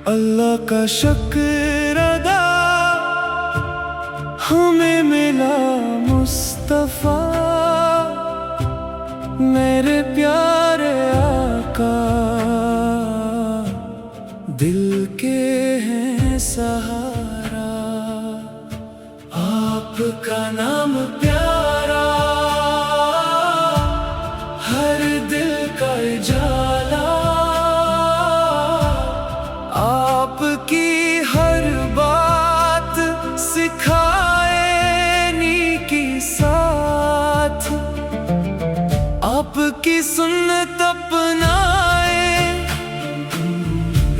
अल्लाह का शुक्र अदा हमें मिला मुस्तफा, मेरे प्यारे आका दिल के हैं सहारा। आपका नाम प्यारा हर दिल का उजाला, आपकी हर बात सिखाए नेकी साथ, आपकी सुन्नत अपनाए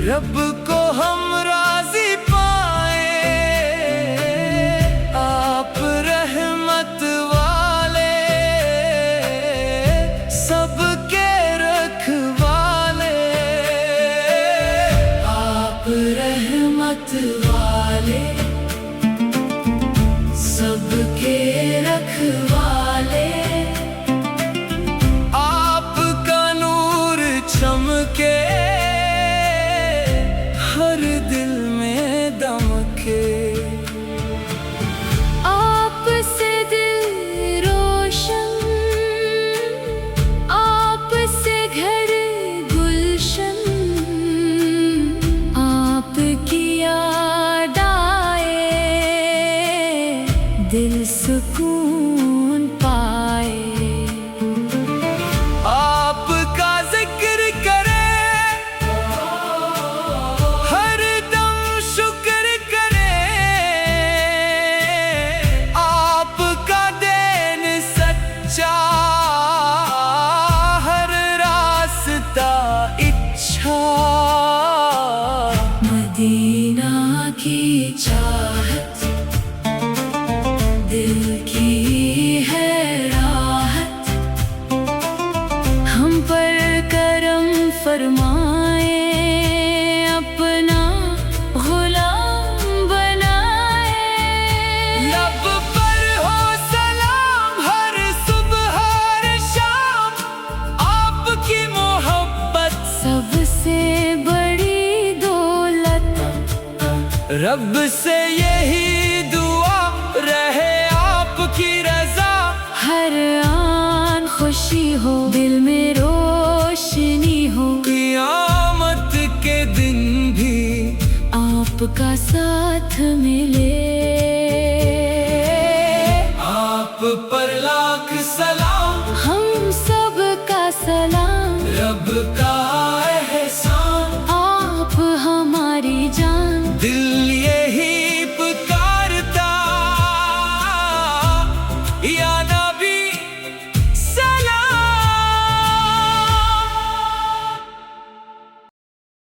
रब को हम राजी पाए। आप रहमत वाले सबके रखवाले, आप रहमत वाले सबके रखवाले। आपका नूर चमके हर दिल में दमके, आपसे दिल रोशन, आपसे घर गुलशन, आपकी याद आए दिल सुकून पाए। आपका जिक्र करे हर दम शुक्र करे, आपका देन सच्चा हर रास्ता इच्छा। मदीना की चाहत दिल की है राहत, हम पर करम फरमाए अपना गुलाम बनाए। लब पर हो सलाम हर सुबह हर शाम, आपकी मोहब्बत सबसे बड़ी दौलत, रब से यही दुआ रहे आपकी रजा। हर आन खुशी हो दिल में रोशनी हो, क़यामत के दिन भी आपका साथ मिले। आप पर लाख सलाम।